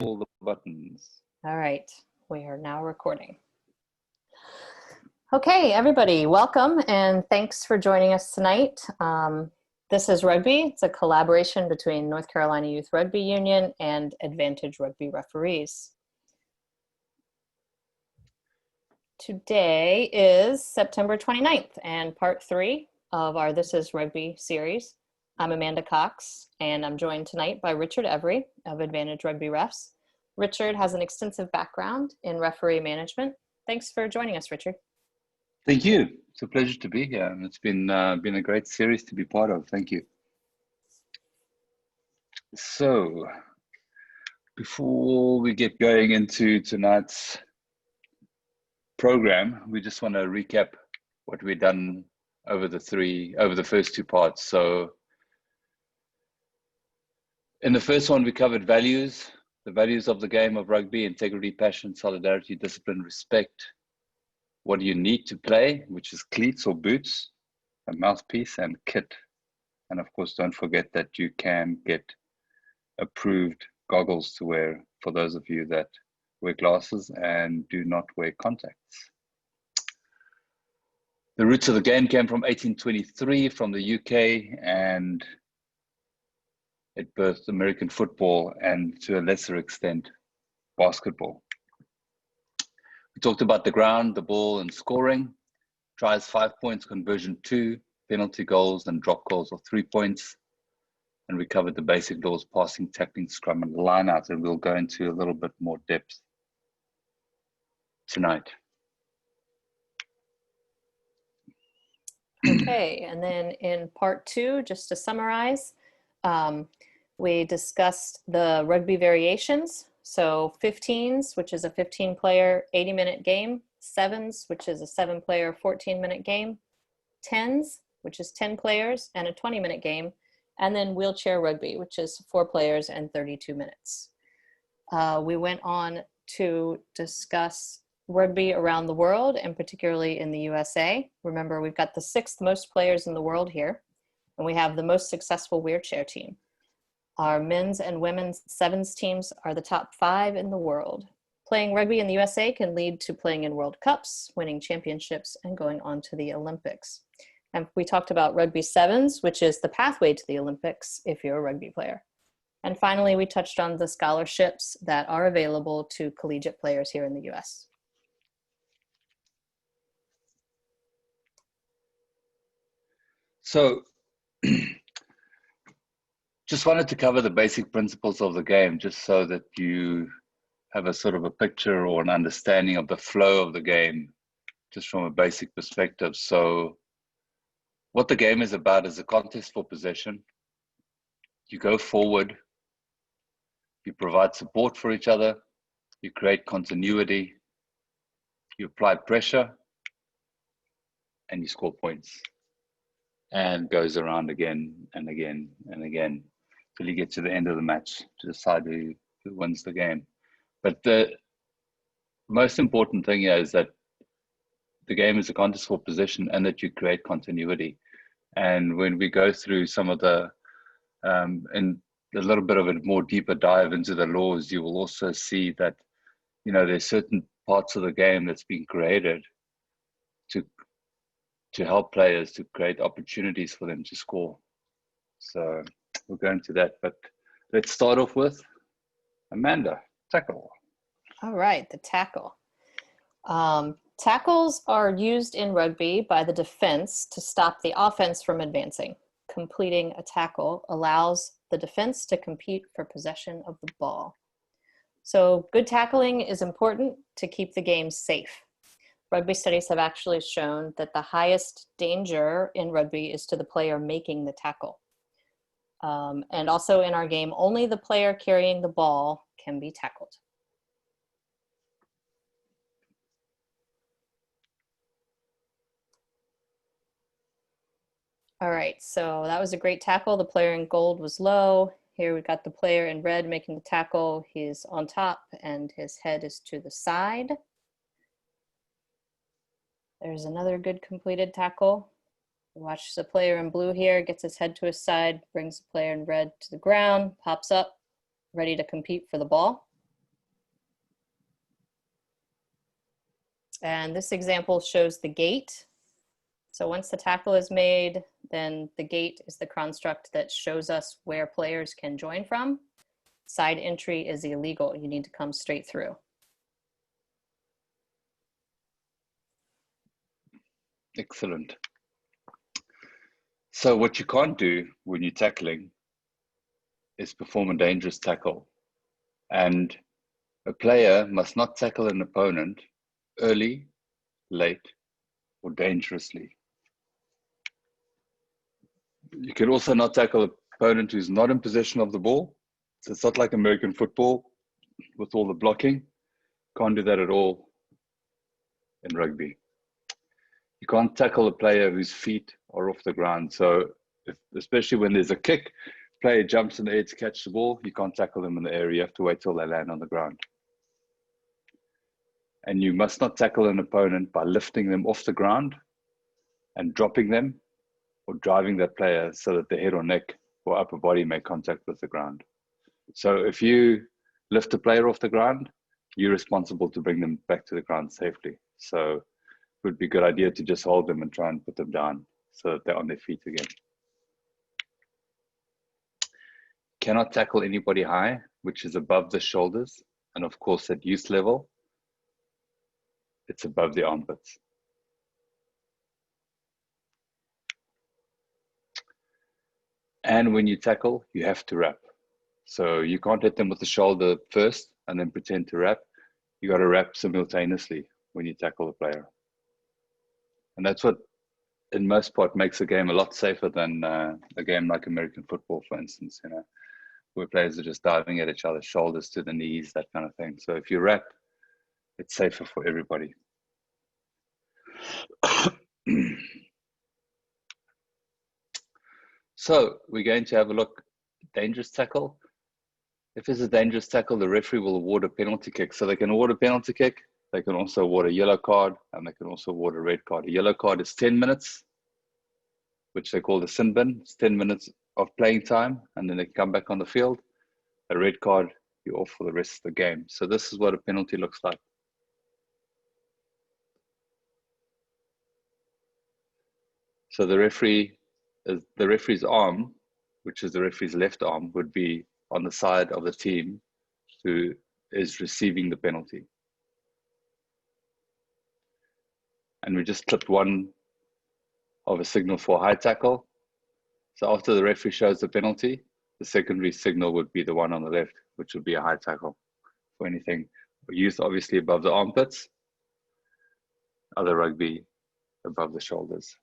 all the buttons. All right, we are now recording. Okay, everybody, welcome and thanks for joining us tonight. This is Rugby. It's a collaboration between North Carolina Youth Rugby Union and Advantage Rugby Referees. Today is September 29th and part 3 of our This is Rugby series. I'm Amanda Cox and I'm joined tonight by Richard Every of Advantage Rugby Refs. Richard has an extensive background in referee management. Thanks for joining us, Richard. Thank you. It's a pleasure to be here, and it's been a great series to be part of. Thank you. So, before we get going into tonight's program, we just want to recap what we've done over the first 2 parts. So, in the first one, we covered values, the values of the game of rugby: integrity, passion, solidarity, discipline, respect. What do you need to play, which is cleats or boots, a mouthpiece, and kit. And of course, don't forget that you can get approved goggles to wear for those of you that wear glasses and do not wear contacts. The roots of the game came from 1823 from the UK, and it birthed American football and, to a lesser extent, basketball. We talked about the ground, the ball, and scoring. Tries 5 points, conversion 2, penalty goals and drop goals of 3 points. And we covered the basic laws: passing, tackling, scrum, and line out, and we'll go into a little bit more depth tonight. Okay, and then in part 2, just to summarize, we discussed the rugby variations. So 15s, which is a 15-player, 80-minute game. 7s, which is a 7-player, 14-minute game. 10s, which is 10 players and a 20-minute game. And then wheelchair rugby, which is 4 players and 32 minutes. We went on to discuss rugby around the world, and particularly in the USA. Remember, we've got the 6th most players in the world here, and we have the most successful wheelchair team. Our men's and women's 7s teams are the top 5 in the world. Playing rugby in the USA can lead to playing in World Cups, winning championships, and going on to the Olympics. And we talked about rugby 7s, which is the pathway to the Olympics if you're a rugby player. And finally, we touched on the scholarships that are available to collegiate players here in the US. So, just wanted to cover the basic principles of the game, just so that you have a sort of a picture or an understanding of the flow of the game, just from a basic perspective. So, what the game is about is a contest for possession. You go forward, you provide support for each other, you create continuity, you apply pressure, and you score points. And goes around again and again and again till you get to the end of the match to decide who wins the game. But the most important thing here is that the game is a contest for possession and that you create continuity. And when we go through some of the, and a little bit of a more deeper dive into the laws, you will also see that, you know, there's certain parts of the game that's been created to help players to create opportunities for them to score. So we'll go into that, but let's start off with Amanda, tackle. All right, the tackle. Tackles are used in rugby by the defense to stop the offense from advancing. Completing a tackle allows the defense to compete for possession of the ball. So good tackling is important to keep the game safe. Rugby studies have actually shown that the highest danger in rugby is to the player making the tackle. And also in our game, only the player carrying the ball can be tackled. All right, so that was a great tackle. The player in gold was low. Here we got the player in red making the tackle. He's on top and his head is to the side. There's another good completed tackle. Watch the player in blue here, gets his head to his side, brings the player in red to the ground, pops up, ready to compete for the ball. And this example shows the gate. So once the tackle is made, then the gate is the construct that shows us where players can join from. Side entry is illegal. You need to come straight through. Excellent. So what you can't do when you're tackling is perform a dangerous tackle. And a player must not tackle an opponent early, late, or dangerously. You can also not tackle an opponent who's not in possession of the ball. So it's not like American football with all the blocking. Can't do that at all in rugby. You can't tackle a player whose feet are off the ground. So especially when there's a kick, player jumps in the air to catch the ball, you can't tackle them in the air. You have to wait till they land on the ground. And you must not tackle an opponent by lifting them off the ground and dropping them or driving that player so that the head or neck or upper body make contact with the ground. So if you lift a player off the ground, you're responsible to bring them back to the ground safely. So it would be a good idea to just hold them and try and put them down so that they're on their feet again. Cannot tackle anybody high, which is above the shoulders. And of course, at youth level, it's above the armpits. And when you tackle, you have to wrap. So you can't hit them with the shoulder first and then pretend to wrap. You got to wrap simultaneously when you tackle a player. And that's what, in most part, makes a game a lot safer than a game like American football, for instance, you know, where players are just diving at each other's shoulders to the knees, that kind of thing. So if you wrap, it's safer for everybody. So we're going to have a look at dangerous tackle. If it's a dangerous tackle, the referee will award a penalty kick. So they can award a penalty kick, they can also award a yellow card, and they can also award a red card. A yellow card is 10 minutes, which they call the sin bin. It's 10 minutes of playing time, and then they come back on the field. A red card, you're off for the rest of the game. So this is what a penalty looks like. So the referee's arm, which is the referee's left arm, would be on the side of the team who is receiving the penalty. And we just clipped one of a signal for high tackle. So after the referee shows the penalty, the secondary signal would be the one on the left, which would be a high tackle for anything. Youth obviously above the armpits, other rugby above the shoulders.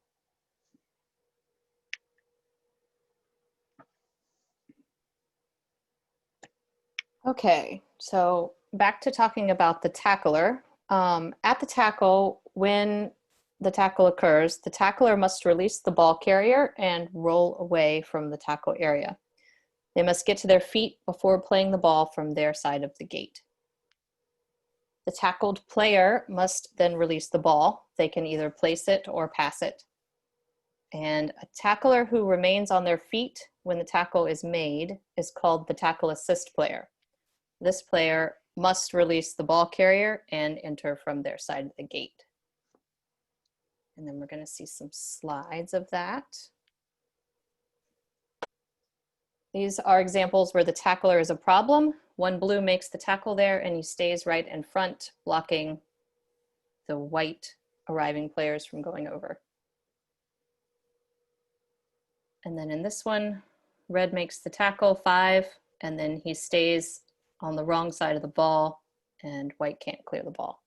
Okay, so back to talking about the tackler. At the tackle, when the tackle occurs, the tackler must release the ball carrier and roll away from the tackle area. They must get to their feet before playing the ball from their side of the gate. The tackled player must then release the ball. They can either place it or pass it. And a tackler who remains on their feet when the tackle is made is called the tackle assist player. This player must release the ball carrier and enter from their side of the gate. And then we're going to see some slides of that. These are examples where the tackler is a problem. One blue makes the tackle there and he stays right in front, blocking the white arriving players from going over. And then in this one, red makes the tackle 5, and then he stays on the wrong side of the ball and white can't clear the ball.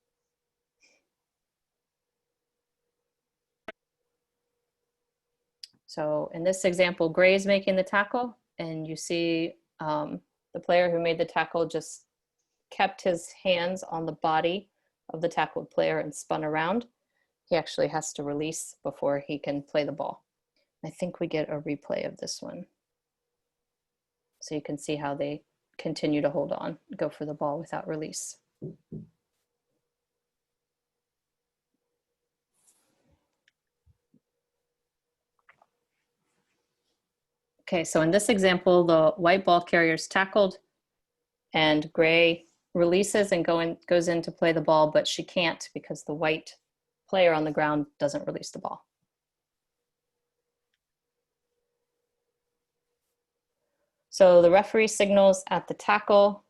So in this example, gray is making the tackle, and you see the player who made the tackle just kept his hands on the body of the tackled player and spun around. He actually has to release before he can play the ball. I think we get a replay of this one. So you can see how they continue to hold on, go for the ball without release. Okay, so in this example, the white ball carrier is tackled and gray releases and goes in to play the ball, but she can't because the white player on the ground doesn't release the ball. So the referee signals at the tackle.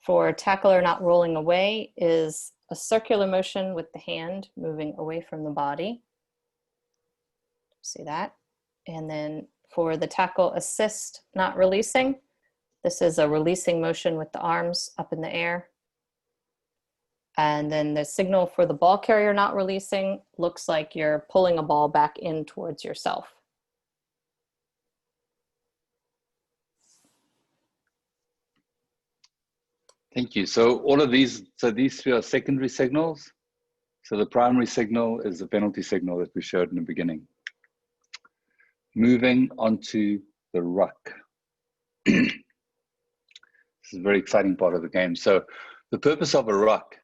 For tackle or not rolling away is a circular motion with the hand moving away from the body. See that? And then for the tackle assist not releasing, this is a releasing motion with the arms up in the air. And then the signal for the ball carrier not releasing looks like you're pulling a ball back in towards yourself. Thank you. So all of these, so these three are secondary signals. So the primary signal is the penalty signal that we showed in the beginning. Moving on to the ruck. This is a very exciting part of the game. So the purpose of a ruck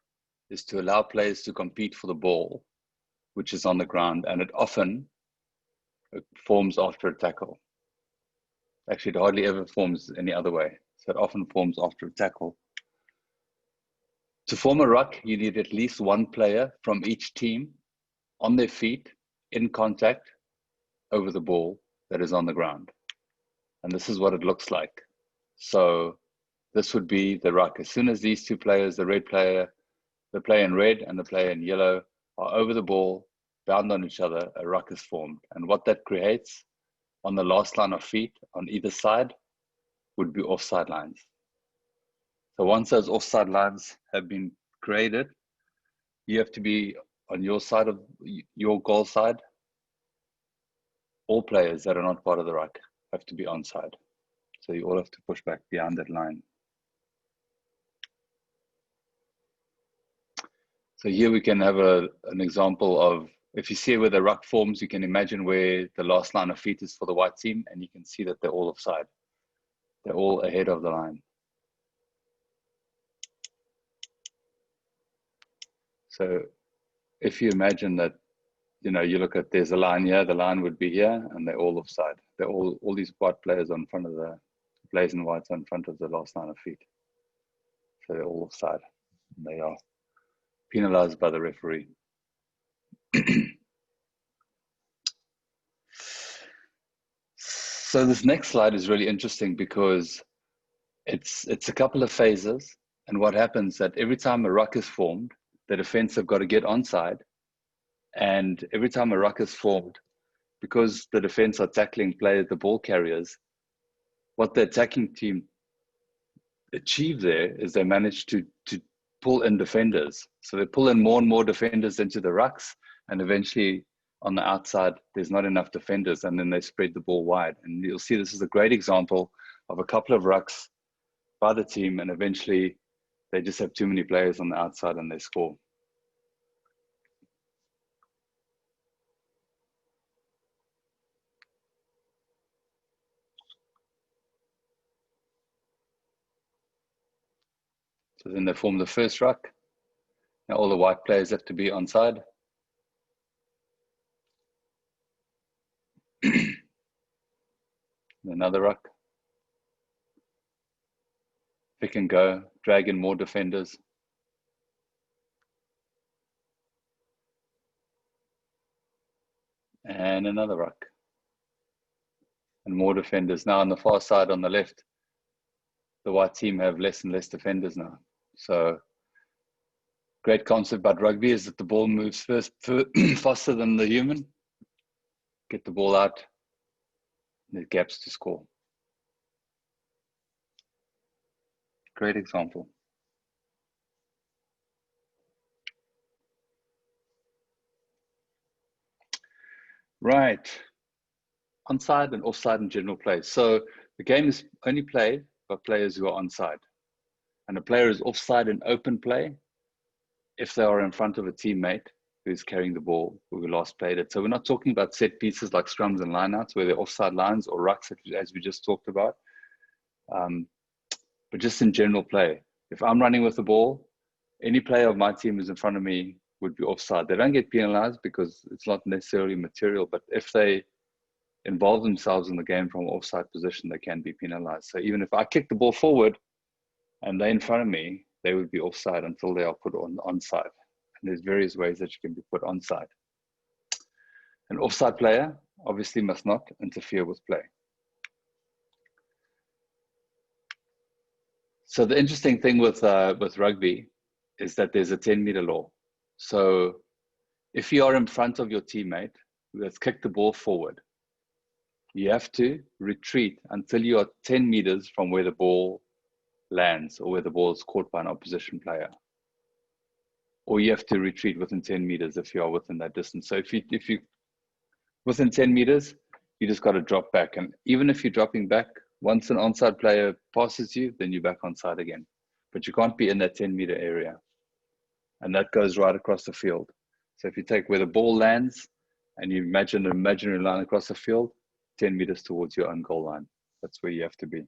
is to allow players to compete for the ball, which is on the ground, and it often forms after a tackle. Actually, it hardly ever forms any other way. So it often forms after a tackle. To form a ruck, you need at least one player from each team on their feet in contact over the ball that is on the ground. And this is what it looks like. So this would be the ruck. As soon as these two players, the red player, the player in red and the player in yellow, are over the ball, bound on each other, a ruck is formed. And what that creates on the last line of feet on either side would be offside lines. So once those offside lines have been created, you have to be on your side of your goal side. All players that are not part of the ruck have to be onside. So you all have to push back behind that line. So here we can have an example of, if you see where the ruck forms, you can imagine where the last line of feet is for the white team, and you can see that they're all offside. They're all ahead of the line. So if you imagine that, you know, you look at, there's a line here, the line would be here, and they're all offside. They're all these white players on front of the, blaze and whites on front of the last line of feet. So they're all offside. And they are penalized by the referee. So this next slide is really interesting because it's a couple of phases. And what happens that every time a ruck is formed, the defense have got to get onside. And every time a ruck is formed, because the defense are tackling players, the ball carriers, what the attacking team achieve there is they manage to pull in defenders. So they pull in more and more defenders into the rucks, and eventually on the outside, there's not enough defenders, and then they spread the ball wide. And you'll see this is a great example of a couple of rucks by the team, and eventually they just have too many players on the outside and they score. So then they form the first ruck. Now all the white players have to be onside. Another ruck. Pick and go, drag in more defenders. And another ruck. And more defenders. Now on the far side on the left, the white team have less and less defenders now. So great concept about rugby is that the ball moves faster than the human. Get the ball out, there's gaps to score. Great example. Right, onside and offside in general play. So the game is only played by players who are onside. And a player is offside in open play if they are in front of a teammate who's carrying the ball, who last played it. So we're not talking about set pieces like scrums and lineouts where they're offside lines or rucks, as we just talked about. But just in general play. If I'm running with the ball, any player of my team who's in front of me would be offside. They don't get penalized because it's not necessarily material, but if they involve themselves in the game from offside position, they can be penalized. So even if I kick the ball forward, and they're in front of me, they would be offside until they are put on onside. And there's various ways that you can be put onside. An offside player obviously must not interfere with play. So the interesting thing with rugby is that there's a 10-meter law. So if you are in front of your teammate who has kicked the ball forward, you have to retreat until you are 10 meters from where the ball lands or where the ball is caught by an opposition player. Or you have to retreat within 10 meters if you are within that distance. So if you within 10 meters, you just got to drop back. And even if you're dropping back, once an onside player passes you, then you're back onside again. But you can't be in that 10-meter area. And that goes right across the field. So if you take where the ball lands and you imagine an imaginary line across the field, 10 meters towards your own goal line. That's where you have to be.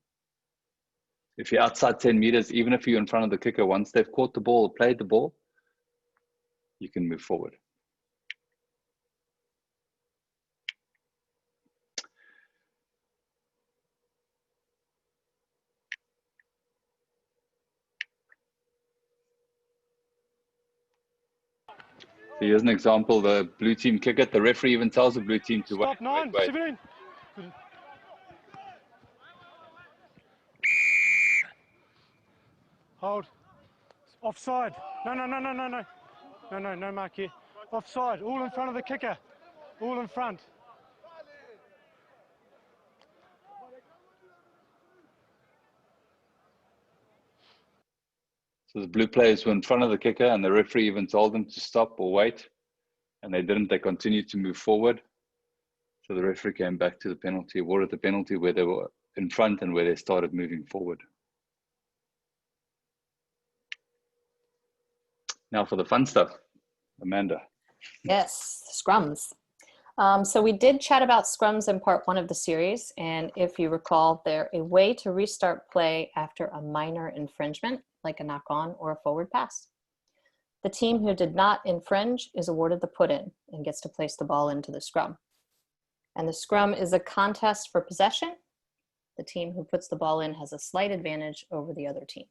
If you're outside 10 meters, even if you're in front of the kicker, once they've caught the ball or played the ball, you can move forward. So here's an example, the blue team kick it. The referee even tells the blue team to Stop, wait. 17. Hold. Offside. No. No mark here. Offside. All in front of the kicker. All in front. So the blue players were in front of the kicker and the referee even told them to stop or wait. And they didn't, they continued to move forward. So the referee came back to the penalty, awarded the penalty where they were in front and where they started moving forward. Now for the fun stuff, Amanda. Yes, scrums. So we did chat about scrums in part 1 of the series. And if you recall, they're a way to restart play after a minor infringement, like a knock-on or a forward pass. The team who did not infringe is awarded the put-in and gets to place the ball into the scrum. And the scrum is a contest for possession. The team who puts the ball in has a slight advantage over the other team.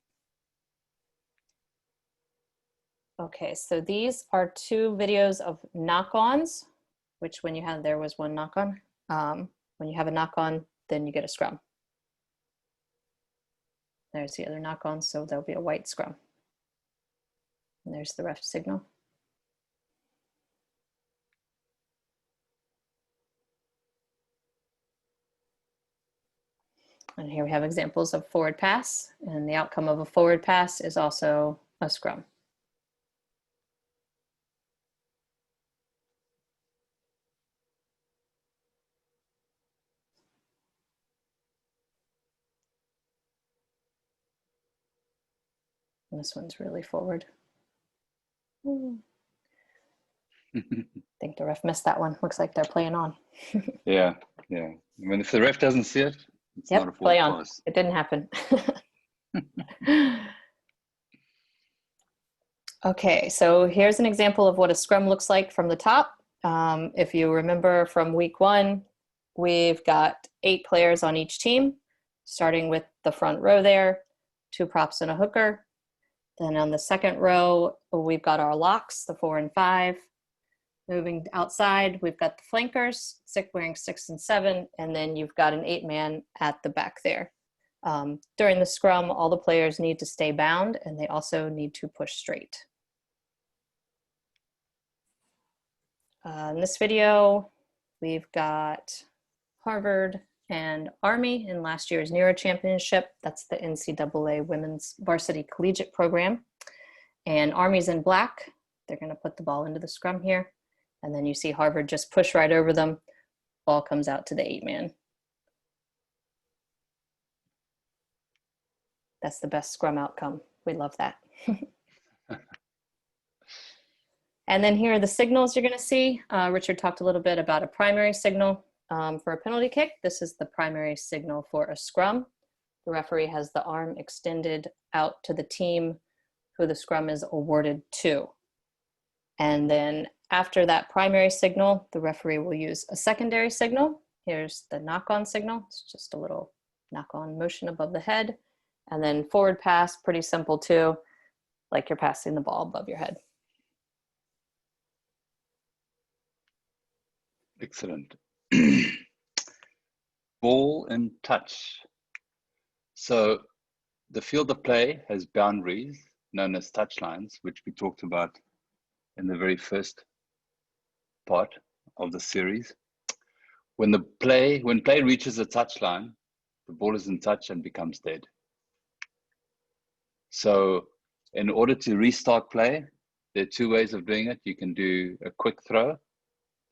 Okay, so these are 2 videos of knock-ons, which when you have, there was one knock-on. When you have a knock-on, then you get a scrum. There's the other knock-on, so there'll be a white scrum. And there's the ref signal. And here we have examples of forward pass, and the outcome of a forward pass is also a scrum. And this one's really forward. I think the ref missed that one. Looks like they're playing on. Yeah. I mean, if the ref doesn't see it, it's not a forward play on. pass. It didn't happen. Okay, so here's an example of what a scrum looks like from the top. If you remember from week 1, we've got 8 players on each team, starting with the front row there, 2 props and a hooker. Then on the second row, we've got our locks, the 4 and 5. Moving outside, we've got the flankers, wearing 6 and 7, and then you've got an 8-man at the back there. During the scrum, all the players need to stay bound, and they also need to push straight. In this video, we've got Harvard and Army in last year's Neuro Championship. That's the NCAA Women's Varsity Collegiate Program. And Army's in black. They're going to put the ball into the scrum here. And then you see Harvard just push right over them. Ball comes out to the 8-man. That's the best scrum outcome. We love that. And then here are the signals you're going to see. Richard talked a little bit about a primary signal for a penalty kick. This is the primary signal for a scrum. The referee has the arm extended out to the team who the scrum is awarded to. And then after that primary signal, the referee will use a secondary signal. Here's the knock-on signal. It's just a little knock-on motion above the head. And then forward pass, pretty simple too, like you're passing the ball above your head. Excellent. Ball and touch. So the field of play has boundaries known as touch lines, which we talked about in the very first part of the series. When play reaches a touch line, the ball is in touch and becomes dead. So in order to restart play, there are two ways of doing it. You can do a quick throw,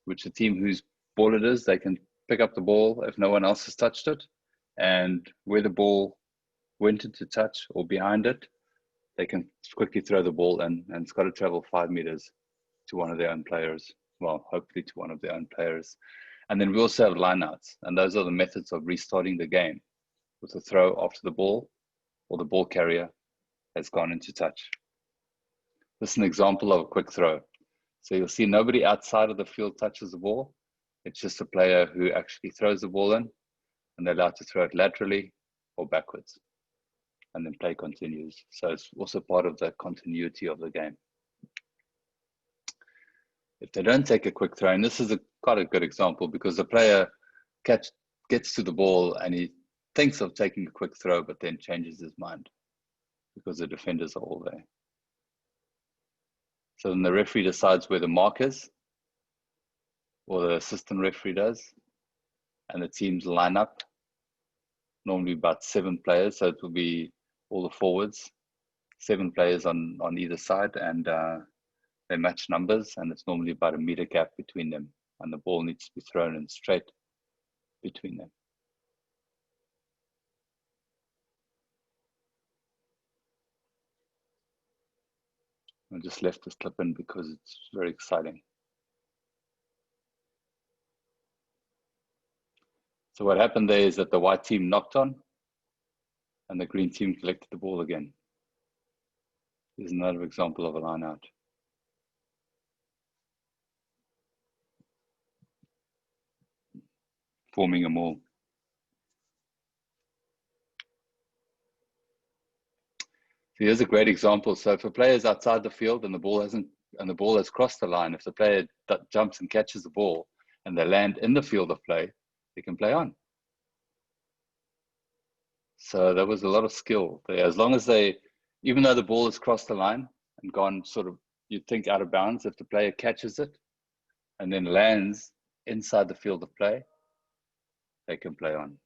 which the team whose ball it is, they can pick up the ball if no one else has touched it. And where the ball went into touch or behind it, they can quickly throw the ball in, and it's got to travel 5 meters to one of their own players. Well, hopefully to one of their own players. And then we also have lineouts, and those are the methods of restarting the game with a throw after the ball or the ball carrier has gone into touch. This is an example of a quick throw. So you'll see nobody outside of the field touches the ball. It's just a player who actually throws the ball in, and they're allowed to throw it laterally or backwards. And then play continues. So it's also part of the continuity of the game. If they don't take a quick throw, and this is quite a good example because the player gets to the ball and he thinks of taking a quick throw, but then changes his mind because the defenders are all there. So then the referee decides where the mark is, or the assistant referee does, and the teams line up, normally about 7 players, so it will be all the forwards, 7 players on either side, and they match numbers, and it's normally about a meter gap between them, and the ball needs to be thrown in straight between them. I just left this clip in because it's very exciting. So what happened there is that the white team knocked on, and the green team collected the ball again. Here's another example of a line out. Forming a maul. So here's a great example. So if a player is outside the field and the ball has crossed the line, if the player jumps and catches the ball and they land in the field of play, they can play on. So there was a lot of skill there. As long as even though the ball has crossed the line and gone sort of, you'd think out of bounds, if the player catches it and then lands inside the field of play, they can play on.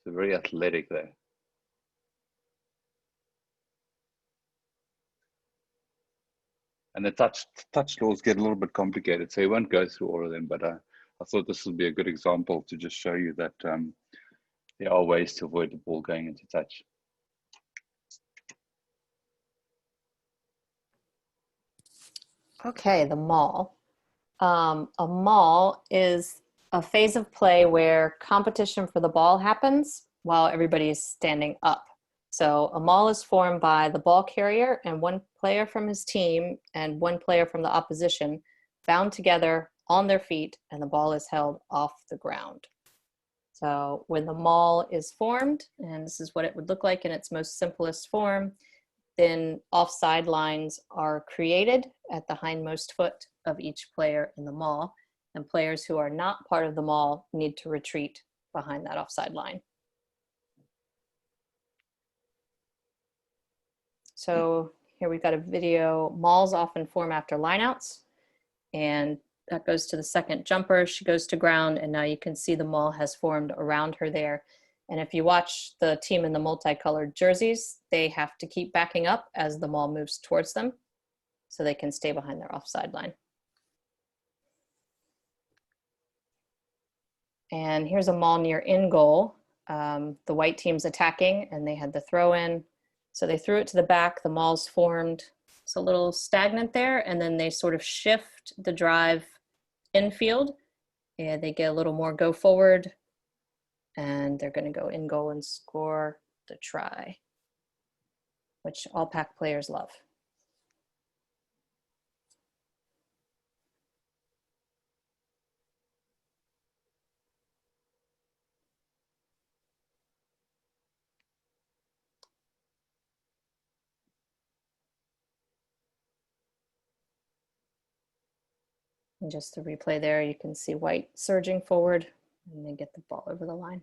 So very athletic there. And the touch laws get a little bit complicated, so you won't go through all of them, but I thought this would be a good example to just show you that there are ways to avoid the ball going into touch. Okay, the maul. A maul is a phase of play where competition for the ball happens while everybody is standing up. So a maul is formed by the ball carrier and one player from his team and one player from the opposition bound together on their feet, and the ball is held off the ground. So when the maul is formed, and this is what it would look like in its most simplest form, then offside lines are created at the hindmost foot of each player in the maul, and players who are not part of the maul need to retreat behind that offside line. So here we've got a video. Mauls often form after lineouts, and that goes to the second jumper. She goes to ground, and now you can see the maul has formed around her there. And if you watch the team in the multicolored jerseys, they have to keep backing up as the maul moves towards them so they can stay behind their offside line. And here's a maul near in goal. The white team's attacking, and they had the throw in. So they threw it to the back, the maul's formed. It's a little stagnant there, and then they sort of shift the drive infield, and they get a little more go forward, and they're gonna go in goal and score the try, which all pack players love. And just the replay there, you can see white surging forward and then get the ball over the line.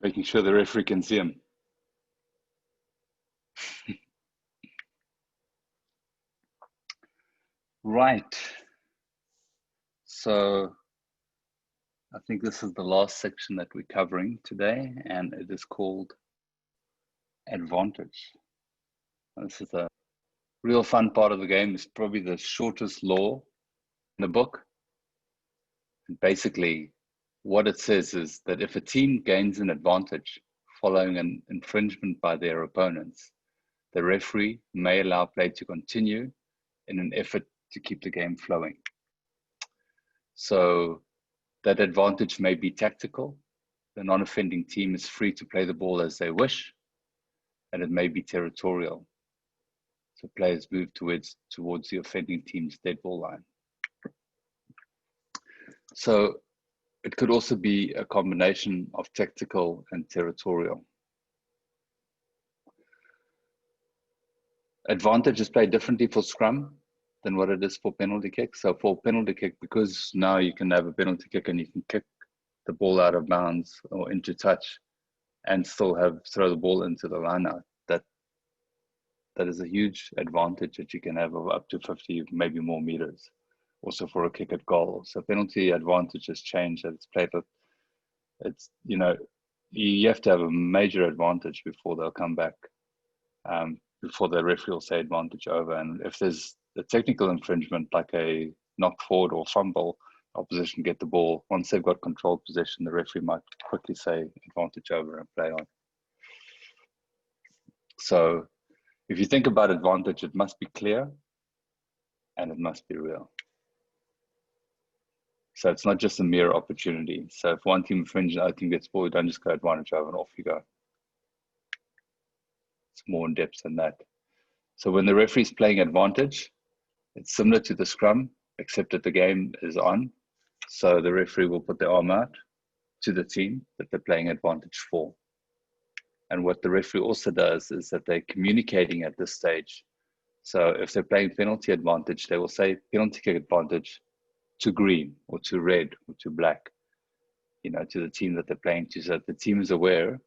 Making sure the referee can see him. Right. So I think this is the last section that we're covering today, and it is called advantage. This is a real fun part of the game. It's probably the shortest law in the book. And basically, what it says is that if a team gains an advantage following an infringement by their opponents, the referee may allow play to continue in an effort to keep the game flowing. So that advantage may be tactical. The non-offending team is free to play the ball as they wish, and it may be territorial. So players move towards the offending team's dead ball line. So it could also be a combination of tactical and territorial. Advantage is played differently for scrum than what it is for penalty kick. So for penalty kick, because now you can have a penalty kick and you can kick the ball out of bounds or into touch and still throw the ball into the line out. That is a huge advantage that you can have of up to 50, maybe more meters. Also for a kick at goal. So penalty advantage has changed. That it's played with, it's, you know, you have to have a major advantage before they'll come back, before the referee will say advantage over. And if there's a technical infringement, like a knock forward or fumble, opposition get the ball. Once they've got controlled possession, the referee might quickly say advantage over and play on. So if you think about advantage, it must be clear and it must be real. So it's not just a mere opportunity. So if one team infringes, the other team gets ball, you don't just go advantage over and off you go. It's more in depth than that. So when the referee's playing advantage, it's similar to the scrum, except that the game is on. So the referee will put their arm out to the team that they're playing advantage for. And what the referee also does is that they're communicating at this stage. So if they're playing penalty advantage, they will say penalty kick advantage to green or to red or to black, you know, to the team that they're playing to, so that the team is aware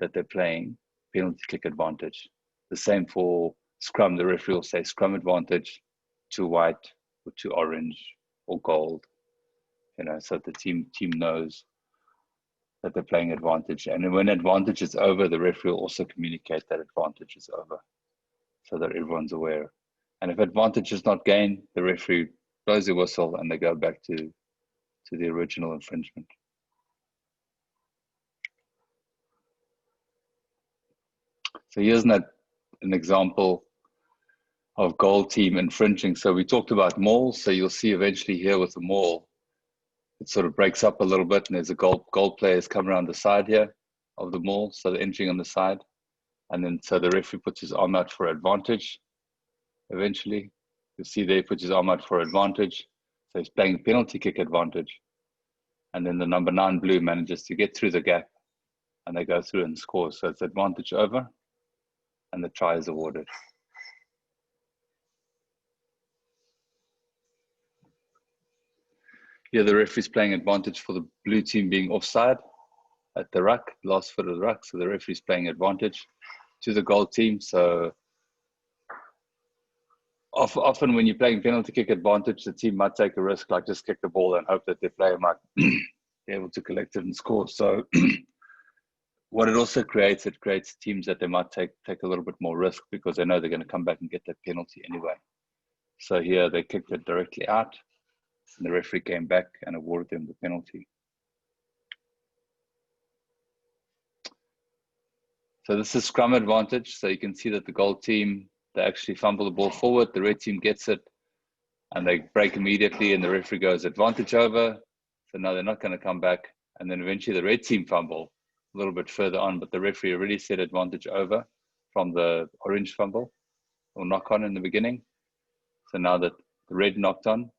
that they're playing penalty kick advantage. The same for scrum, the referee will say scrum advantage to white or to orange or gold, you know, so the team knows that they're playing advantage. And when advantage is over, the referee will also communicate that advantage is over so that everyone's aware. And if advantage is not gained, the referee blows the whistle and they go back to the original infringement. So here's an example of goal team infringing. So we talked about mauls. So you'll see eventually here with the maul, it sort of breaks up a little bit, and there's a goal players come around the side here of the maul. So they're entering on the side. And then so the referee puts his arm out for advantage. Eventually, you'll see there he puts his arm out for advantage. So he's playing penalty kick advantage. And then the number 9 blue manages to get through the gap and they go through and score. So it's advantage over and the try is awarded. Here the referee's playing advantage for the blue team being offside at the ruck, last foot of the ruck. So the referee's playing advantage to the goal team. So often when you're playing penalty kick advantage, the team might take a risk, like just kick the ball and hope that their player might be able to collect it and score. So what it also creates, it creates teams that they might take a little bit more risk because they know they're going to come back and get that penalty anyway. So here they kicked it directly out and the referee came back and awarded them the penalty. So this is scrum advantage. So you can see that the goal team, they actually fumble the ball forward, the red team gets it and they break immediately and the referee goes advantage over. So now they're not going to come back. And then eventually the red team fumble a little bit further on, but the referee already said advantage over from the orange fumble or knock on in the beginning. So now that the red knocked on,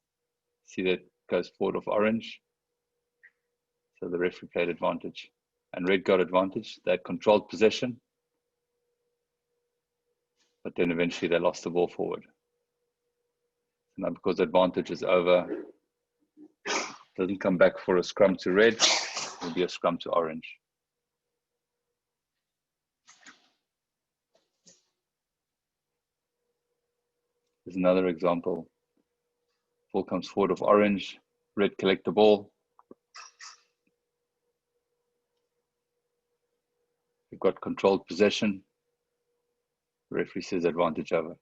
see that goes forward of orange. So the referee played advantage and red got advantage. They had controlled possession, but then eventually they lost the ball forward. Now because advantage is over, doesn't come back for a scrum to red, it'll be a scrum to orange. Here's another example. Ball comes forward of orange, red collect the ball. We've got controlled possession. The referee says advantage over.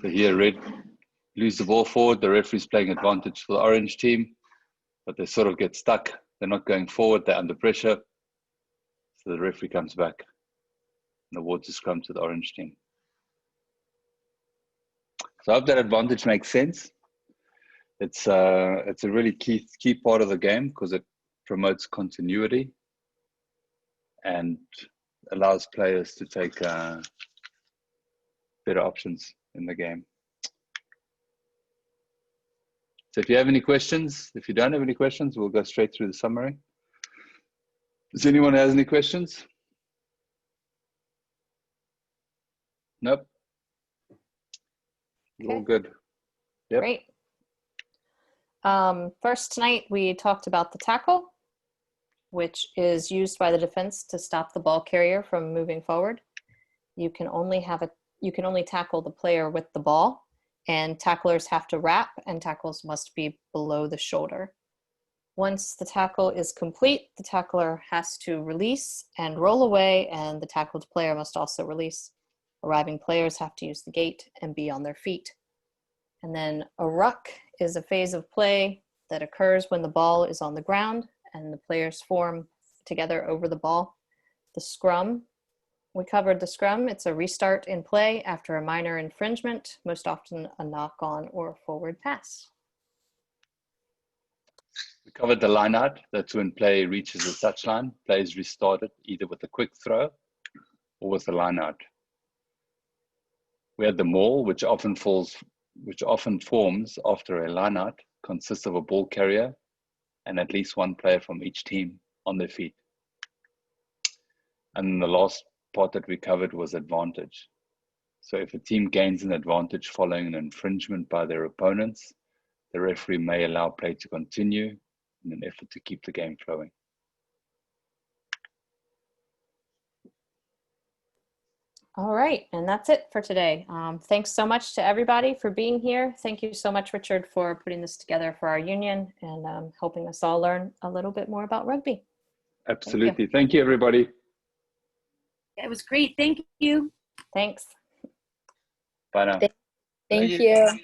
So here red lose the ball forward. The referee's playing advantage for the orange team, but they sort of get stuck. They're not going forward, they're under pressure. So the referee comes back and awards a scrum to the orange team. So I hope that advantage makes sense. It's a really key part of the game because it promotes continuity and allows players to take better options in the game. So if you have any questions, if you don't have any questions, we'll go straight through the summary. Does anyone have any questions? Nope. Okay. All good. Yep. Great. First tonight, we talked about the tackle, which is used by the defense to stop the ball carrier from moving forward. You can only tackle the player with the ball, and tacklers have to wrap, and tackles must be below the shoulder. Once the tackle is complete, the tackler has to release and roll away, and the tackled player must also release. Arriving players have to use the gate and be on their feet. And then a ruck is a phase of play that occurs when the ball is on the ground and the players form together over the ball. The scrum, we covered the scrum. It's a restart in play after a minor infringement, most often a knock-on or a forward pass. We covered the line out. That's when play reaches the touchline. Play is restarted either with a quick throw or with a line out. We had the maul, which often forms after a line out, consists of a ball carrier and at least one player from each team on their feet. And the last part that we covered was advantage. So if a team gains an advantage following an infringement by their opponents, the referee may allow play to continue in an effort to keep the game flowing. All right, and that's it for today. Thanks so much to everybody for being here. Thank you so much, Richard, for putting this together for our union and helping us all learn a little bit more about rugby. Absolutely. Thank you, everybody. It was great. Thank you. Thanks. Bye now. Thank you.